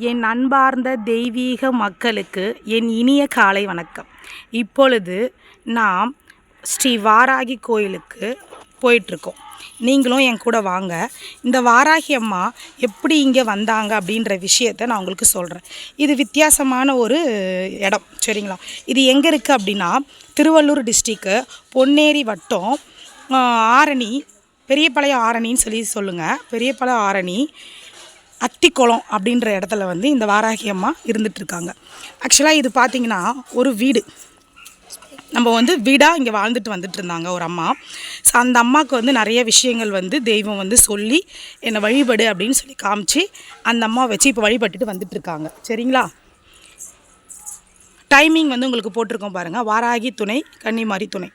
என் அன்பார்ந்த தெய்வீக மக்களுக்கு என் இனிய காலை வணக்கம். இப்பொழுது நாம் ஸ்ரீ வாராகி கோயிலுக்கு போயிட்டுருக்கோம். நீங்களும் என் கூட வாங்க. இந்த வாராகி அம்மா எப்படி இங்கே வந்தாங்க அப்படின்ற விஷயத்தை நான் உங்களுக்கு சொல்கிறேன். இது வித்தியாசமான ஒரு இடம், சரிங்களா? இது எங்கே இருக்குது அப்படின்னா, திருவள்ளூர் டிஸ்ட்ரிக்கு பொன்னேரி வட்டம், ஆரணி, பெரியபாளையம் ஆரணின்னு சொல்லுங்கள். பெரியபாளையம் ஆரணி அத்திக்குளம் அப்படின்ற இடத்துல வந்து இந்த வாராகி அம்மா இருந்துகிட்ருக்காங்க. ஆக்சுவலாக இது பார்த்திங்கன்னா ஒரு வீடு, நம்ம வந்து வீடாக இங்கே வாழ்ந்துட்டு வந்துட்டு இருந்தாங்க ஒரு அம்மா. ஸோ அந்த அம்மாவுக்கு வந்து நிறைய விஷயங்கள் வந்து தெய்வம் வந்து சொல்லி என்னை வழிபடு அப்படின்னு சொல்லி காமிச்சு அந்த அம்மா வச்சு இப்போ வழிபட்டுட்டு வந்துட்டுருக்காங்க, சரிங்களா? டைமிங் வந்து உங்களுக்கு போட்டிருக்கோம் பாருங்கள். வாராகி துணை, கன்னிமாரி துணை.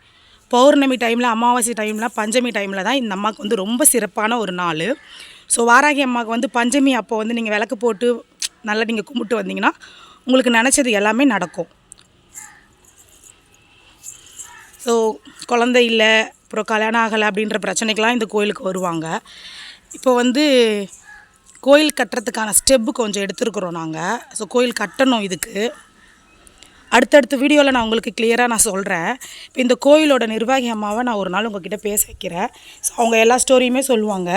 பௌர்ணமி டைமில், அமாவாசை டைமில், பஞ்சமி டைமில் தான் இந்த அம்மாவுக்கு வந்து ரொம்ப சிறப்பான ஒரு நாள். ஸோ வாராகி அம்மாவுக்கு வந்து பஞ்சமி அப்போ வந்து நீங்கள் விளக்கு போட்டு நல்லா நீங்கள் கும்பிட்டு வந்தீங்கன்னா உங்களுக்கு நினச்சது எல்லாமே நடக்கும். ஸோ குழந்தை இல்லை, அப்புறம் கல்யாணம் ஆகலை அப்படின்ற பிரச்சனைக்கெலாம் இந்த கோயிலுக்கு வருவாங்க. இப்போ வந்து கோயில் கட்டுறதுக்கான ஸ்டெப்பு கொஞ்சம் எடுத்துருக்குறோம் நாங்கள். ஸோ கோயில் கட்டணும். இதுக்கு அடுத்தடுத்த வீடியோவில் நான் உங்களுக்கு கிளியராக நான் சொல்கிறேன். இப்போ இந்த கோயிலோட நிர்வாகி அம்மாவை நான் ஒரு நாள் உங்கள்கிட்ட பேச வைக்கிறேன். ஸோ அவங்க எல்லா ஸ்டோரியுமே சொல்லுவாங்க.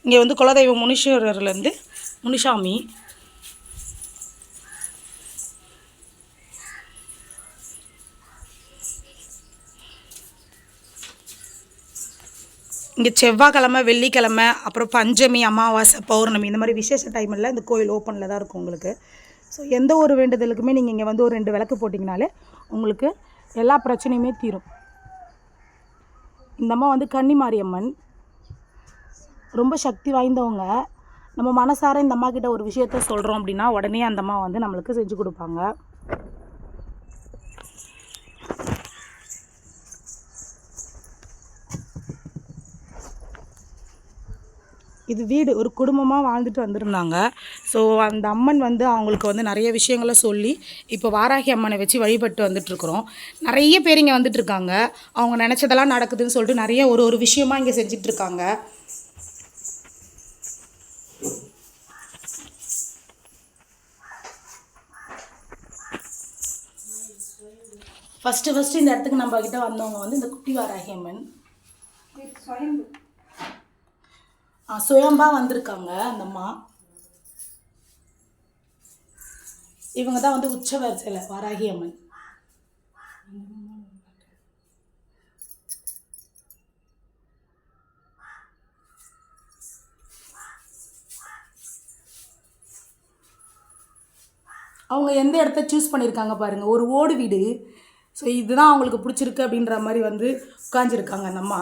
இங்கே வந்து குலதெய்வம் முனீஸ்வரர்லேருந்து முனிசாமி, இங்கே செவ்வாய்க்கிழமை, வெள்ளிக்கிழமை, அப்புறம் பஞ்சமி, அமாவாசை, பௌர்ணமி இந்த மாதிரி விசேஷ டைமில் இந்த கோயில் ஓப்பனில் தான் இருக்கும் உங்களுக்கு. ஸோ எந்த ஒரு வேண்டுதலுக்குமே நீங்கள் இங்கே வந்து ஒரு 2 விளக்கு போட்டிங்கனாலே உங்களுக்கு எல்லா பிரச்சனையுமே தீரும். இந்த அம்மா வந்து கன்னிமாரி அம்மன், ரொம்ப சக்தி வாய்ந்தவங்க. நம்ம மனசார இந்த அம்மா கிட்ட ஒரு விஷயத்த சொல்கிறோம் அப்படின்னா உடனே அந்த அம்மா வந்து நம்மளுக்கு செஞ்சு கொடுப்பாங்க. இது வீடு, ஒரு குடும்பமாக வாழ்ந்துட்டு வந்திருந்தாங்க. ஸோ அந்த அம்மன் வந்து அவங்களுக்கு வந்து நிறைய விஷயங்களை சொல்லி இப்போ வாராகி அம்மனை வச்சு வழிபட்டு வந்துட்டுருக்குறோம். நிறைய பேர் இங்கே வந்துட்டுருக்காங்க. அவங்க நினச்சதெல்லாம் நடக்குதுன்னு சொல்லிட்டு நிறைய ஒரு விஷயமாக இங்கே செஞ்சிட்ருக்காங்க. ஃபஸ்ட்டு இந்த இடத்துக்கு நம்ம கிட்ட வந்தவங்க வந்து இந்த குட்டி வாராகி அம்மன் சுயம்பா வந்திருக்காங்க. அந்த அம்மா இவங்க தான் வந்து உச்ச வரிசையில் வாராகி அம்மன். அவங்க எந்த இடத்த சூஸ் பண்ணியிருக்காங்க பாருங்கள், ஒரு ஓடு வீடு. ஸோ இதுதான் அவங்களுக்கு பிடிச்சிருக்கு அப்படின்ற மாதிரி வந்து உட்காந்துருக்காங்க. அந்த அம்மா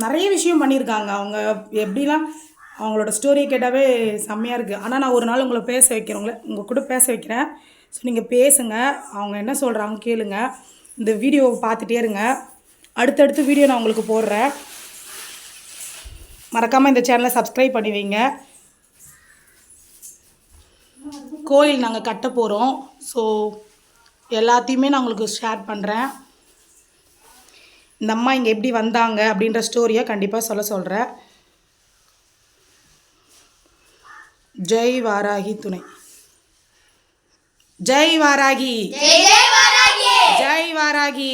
நிறைய விஷயம் பண்ணியிருக்காங்க. அவங்க எப்படிலாம் அவங்களோட ஸ்டோரியை கேட்டாவே செம்மையாக இருக்குது. ஆனால் நான் ஒரு நாள் உங்களை பேச வைக்கிறேன், உங்கள் கூட பேச வைக்கிறேன். ஸோ நீங்கள் பேசுங்க, அவங்க என்ன சொல்கிறாங்க கேளுங்க. இந்த வீடியோவை பார்த்துட்டே இருங்க. அடுத்தடுத்து வீடியோ நான் உங்களுக்கு போடுறேன். மறக்காமல் இந்த சேனலை சப்ஸ்கிரைப் பண்ணி வைங்க. கோயில் நாங்கள் கட்ட போகிறோம். ஸோ எல்லாத்தையுமே நான் உங்களுக்கு ஷேர் பண்ணுறேன். இந்த அம்மா இங்கே எப்படி வந்தாங்க அப்படின்ற ஸ்டோரியை கண்டிப்பாக சொல்கிறேன். ஜெய் வாராகி துணை. ஜெய் வாராகி, ஜெய் வாராகி.